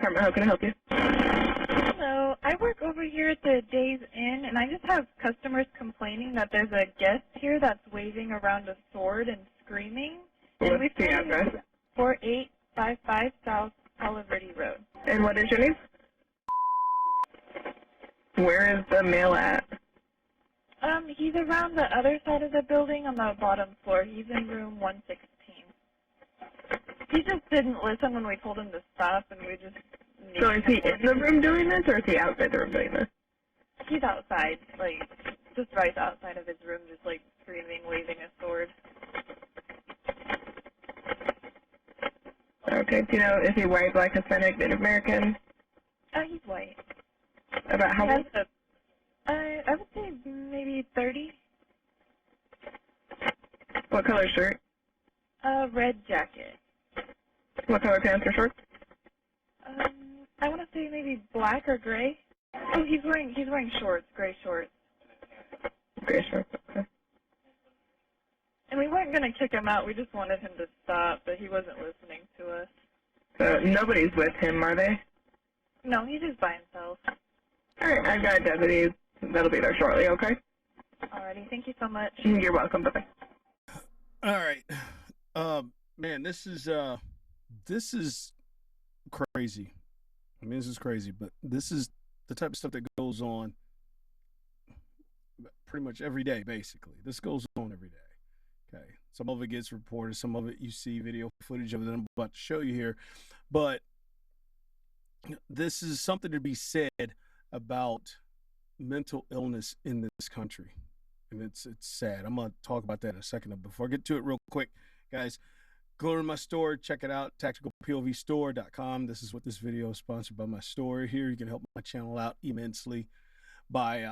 department. How can I help you? Hello. I work over here at the Days Inn, and I just have customers complaining that there's a guest here that's waving around a sword and screaming. And What's the address? 4855 South Oliverty Road. And what is your name? Where is the male at? He's around the other side of the building on the bottom floor. He's in room 116. He just didn't listen when we told him to stop, and we just... So is he in the room doing this, or is he outside the room doing this? He's outside, like, just right outside of his room, just, like, screaming, waving a sword. Okay, do you know, is he white, black, Hispanic, Native American? He's white. About how old? I would say maybe 30. What color shirt? Red jacket. What color pants or shorts? I want to say maybe black or gray. Oh, he's wearing shorts, gray shorts. Gray shorts, okay. And we weren't going to kick him out. We just wanted him to stop, but he wasn't listening to us. So nobody's with him, are they? No, he's just by himself. All right, I've got deputies. That'll be there shortly, okay? Alrighty, thank you so much. You're welcome. Bye-bye. All right. Man, this is crazy. I mean, this is crazy, but this is the type of stuff that goes on pretty much every day, basically. This goes on every day. Okay. Some of it gets reported, some of it you see video footage of it that I'm about to show you here. But this is something to be said about mental illness in this country. And it's sad. I'm going to talk about that in a second. Before I get to it real quick, guys, go to my store, check it out, tacticalpovstore.com. This is what this video is sponsored by my store here. You can help my channel out immensely by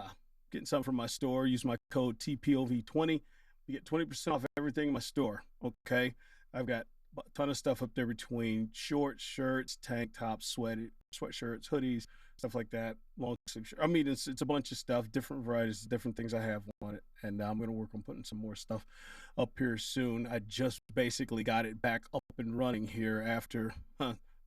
getting something from my store. Use my code TPOV20. You get 20% off everything in my store, okay? I've got a ton of stuff up there between shorts, shirts, tank tops, sweatshirts, hoodies, stuff like that. Long sleeve shirt. I mean, it's a bunch of stuff, different varieties, different things I have on it, and I'm going to work on putting some more stuff up here soon. I just basically got it back up and running here after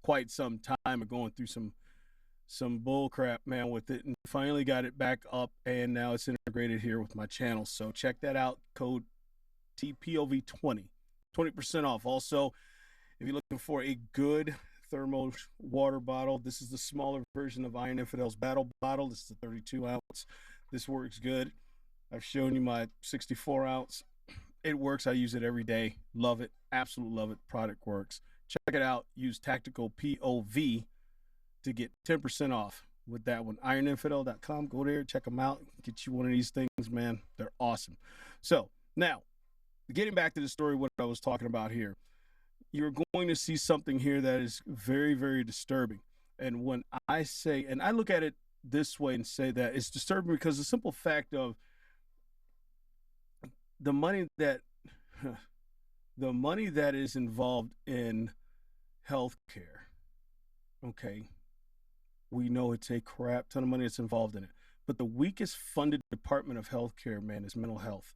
quite some time of going through some bull crap, man, with it, and finally got it back up, and now it's integrated here with my channel. So check that out. Code TPOV20, 20% off. Also, if you're looking for a good thermal water bottle, this is the smaller version of Iron Infidel's battle bottle. This is a 32 ounce. This works good. I've shown you my 64 ounce. It works. I use it every day. Love it. Absolutely love it. Product works. Check it out. Use Tactical POV to get 10% off with that one. IronInfidel.com. Go there, check them out, get you one of these things, man. They're awesome. So now, getting back to the story, what I was talking about here, you're going to see something here that is very, very disturbing. And when I say, and I look at it this way and say that it's disturbing because the simple fact of the money that is involved in healthcare, okay, we know it's a crap ton of money that's involved in it. But the weakest funded department of healthcare, man, is mental health.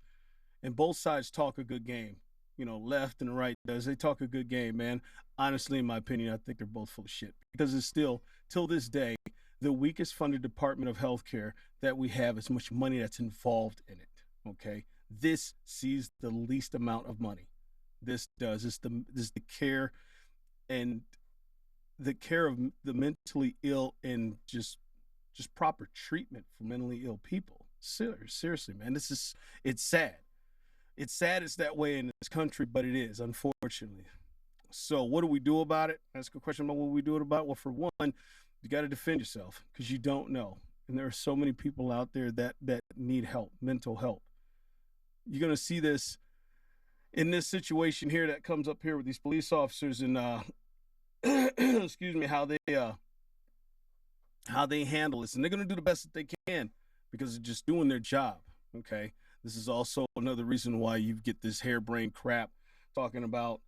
And both sides talk a good game. You know, left and right they talk a good game, man. Honestly, in my opinion, I think they're both full of shit. Because it's still, till this day, the weakest funded department of healthcare that we have is much money that's involved in it. Okay? This sees the least amount of money. This does. This is the care and the care of the mentally ill and just proper treatment for mentally ill people. Seriously, man, it's sad. It's sad it's that way in this country, but it is, unfortunately. So what do we do about it? That's a good question about what we do about it. Well, for one, you got to defend yourself because you don't know. And there are so many people out there that need help, mental help. You're going to see this in this situation here that comes up here with these police officers and excuse me, how they handle this, and they're going to do the best that they can because they're just doing their job. Okay, this is also another reason why you get this harebrained crap talking about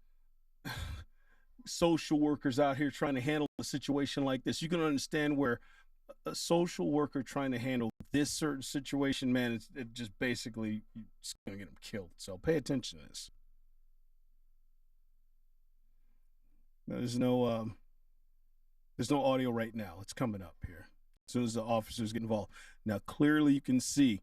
social workers out here trying to handle a situation like this. You can understand where a social worker trying to handle this certain situation, man, it just basically it's going to get them killed. So pay attention to this. There's no There's no audio right now. It's coming up here as soon as the officers get involved. Now, clearly you can see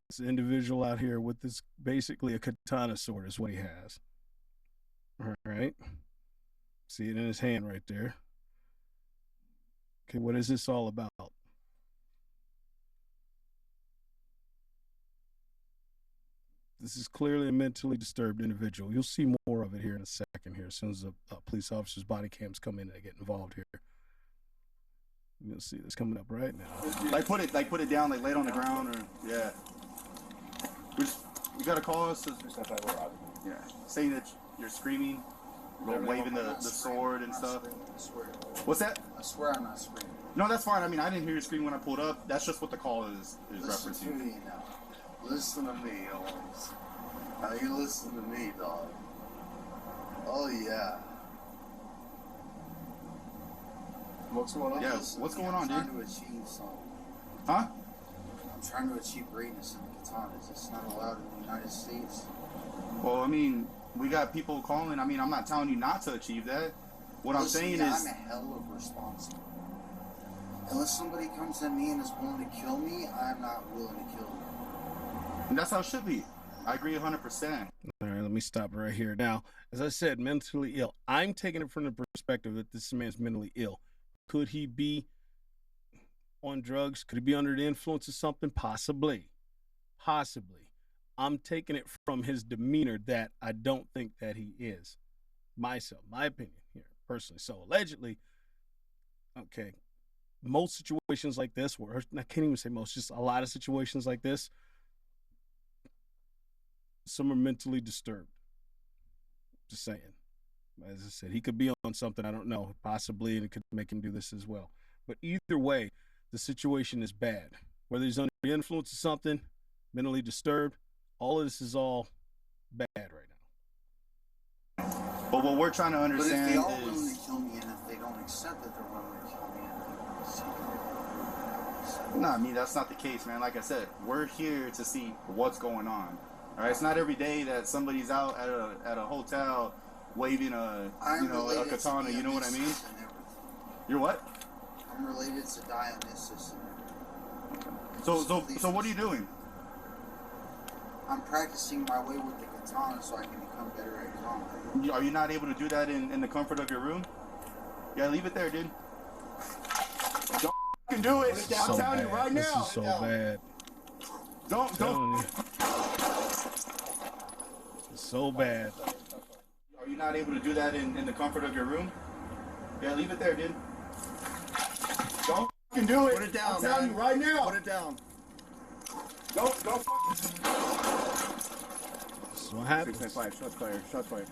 this individual out here with this, basically a katana sword is what he has. All right. See it in his hand right there. Okay, what is this all about? This is clearly a mentally disturbed individual. You'll see more of it here in a second here, as soon as the police officer's body cams come in and they get involved here. You'll see this coming up right now. Like put it down, like lay it on the ground, or yeah. You gotta call us. Yeah, saying that you're screaming, waving the sword and stuff. What's that? I swear I'm not screaming. No, that's fine. I mean, I didn't hear you scream when I pulled up. That's just what the call is Listen to referencing. me now. Listen to me, Owens. Now you listen to me, dog. Oh yeah. What's going on? Yeah, what's going on, dude? I'm trying to achieve something. Huh? I'm trying to achieve greatness in the katanas. It's not allowed in the United States. Well, I mean, we got people calling. I mean, I'm not telling you not to achieve that. What I'm saying is, I'm a hell of responsible. Unless somebody comes at me and is willing to kill me, I'm not willing to kill them. and that's how it should be. I agree 100%. All right, let me stop right here. Now, as I said, mentally ill. I'm taking it from the perspective that this man's mentally ill. Could he be on drugs? Could he be under the influence of something? Possibly. Possibly. I'm taking it from his demeanor that I don't think that he is. My opinion here, personally. So, allegedly, okay, most situations like this, where I can't even say most, just a lot of situations like this, some are mentally disturbed. Just saying. As I said, he could be on something, I don't know, possibly, and it could make him do this as well. But either way, the situation is bad. Whether he's under the influence of something, mentally disturbed, all of this is all bad right now. But what we're trying to understand but if they are is, willing to kill me, and if they don't accept that they're willing to kill me, and they don't see it, no, I mean, that's not the case, man. Like I said, we're here to see what's going on. All right, it's not every day that somebody's out at a hotel waving a katana. You know what I mean? You're what? I'm related to Dionysus and everything. So what are you doing? I'm practicing my way with the katana so I can become better at combat. Are you not able to do that in the comfort of your room? Yeah, leave it there, dude. Don't f***ing do it. I'm telling you right This now. is so bad. Don't. It's so bad. Are you not able to do that in the comfort of your room? Yeah, leave it there, dude. Don't f***ing do it. Put it down, I'm telling you right now. Put it down. Don't. This is what happens. 695, shots fired.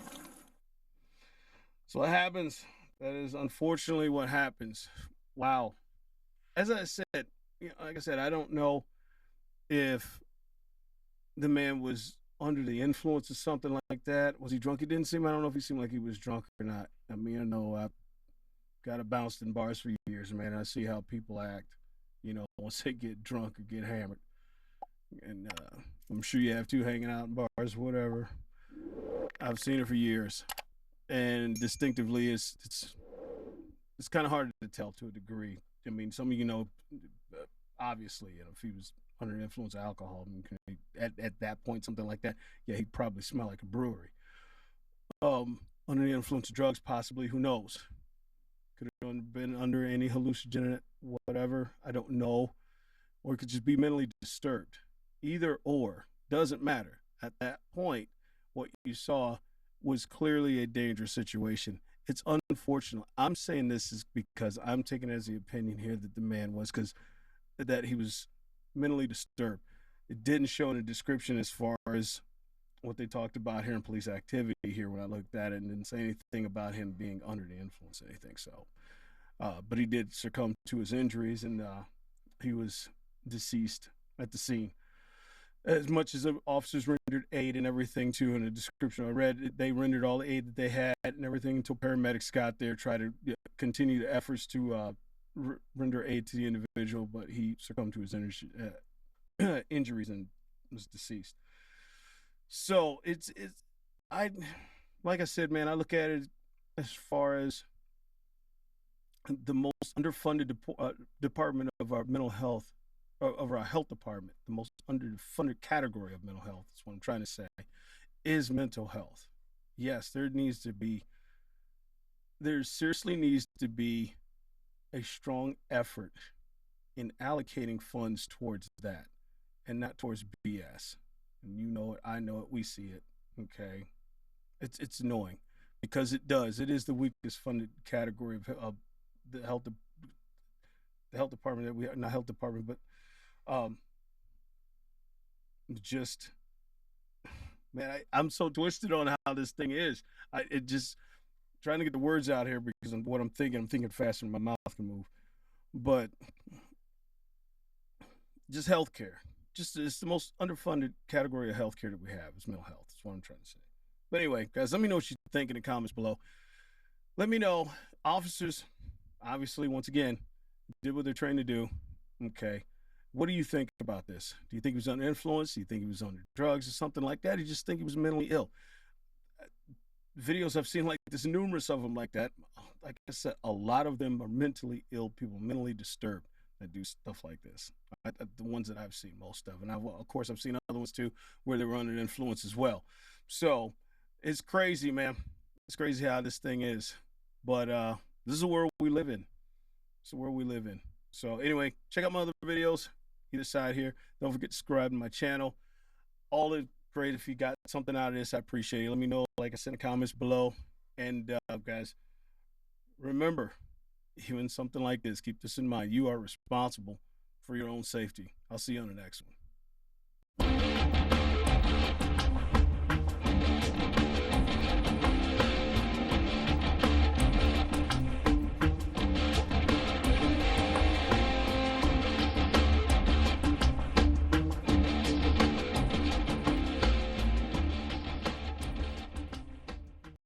So what happens? That is unfortunately what happens. Wow. As I said, like I said, I don't know if the man was under the influence of something like that. Was he drunk? I don't know if he seemed like he was drunk or not. I mean, I know I've got bounced in bars for years, man. I see how people act, once they get drunk or get hammered. And I'm sure you have too, hanging out in bars, whatever. I've seen it for years. And distinctively, it's kind of hard to tell to a degree. I mean, some of you know, obviously, if he was under the influence of alcohol, at that point, something like that, yeah, he'd probably smell like a brewery. Under the influence of drugs, possibly, who knows? Could have been under any hallucinogen, whatever, I don't know. Or it could just be mentally disturbed. Either or, doesn't matter. At that point, what you saw was clearly a dangerous situation. It's unfortunate. I'm saying this is because I'm taking as the opinion here that the man was, that he was mentally disturbed. It didn't show in the description as far as what they talked about here in police activity here when I looked at it, and didn't say anything about him being under the influence or anything. So, but he did succumb to his injuries, and he was deceased at the scene. As much as the officers rendered aid and everything, too, in the description I read, they rendered all the aid that they had and everything until paramedics got there, try to continue the efforts to render aid to the individual, but he succumbed to his injuries and was deceased. So like I said, man, I look at it as far as the most underfunded department of our mental health, of our health department, the most underfunded category of mental health, is what I'm trying to say, is mental health. Yes, there seriously needs to be a strong effort in allocating funds towards that and not towards BS. And you know it, I know it, we see it. Okay. It's annoying because it does. It is the weakest funded category of the health the health department that we have, not health department, but um just man, I'm so twisted on how this thing is. It just trying to get the words out here because of what I'm thinking faster than my mouth can move. But just healthcare. Just it's the most underfunded category of healthcare that we have is mental health. That's what I'm trying to say. But anyway, guys, let me know what you think in the comments below. Let me know. Officers, obviously, once again, did what they're trained to do. Okay. What do you think about this? Do you think he was under influence? Do you think he was under drugs or something like that? Do you just think he was mentally ill? Videos I've seen like this, numerous of them like that. Like I said, a lot of them are mentally ill people, mentally disturbed that do stuff like this. The ones that I've seen most of, and of course I've seen other ones too where they were under influence as well. So it's crazy, man. It's crazy how this thing is, but this is the world we live in. It's the world we live in. So anyway, check out my other videos either side here. Don't forget to subscribe to my channel. All is great. If you got something out of this, I appreciate it. Let me know, like I said, in the comments below. And guys, remember, even something like this, keep this in mind. You are responsible for your own safety. I'll see you on the next one.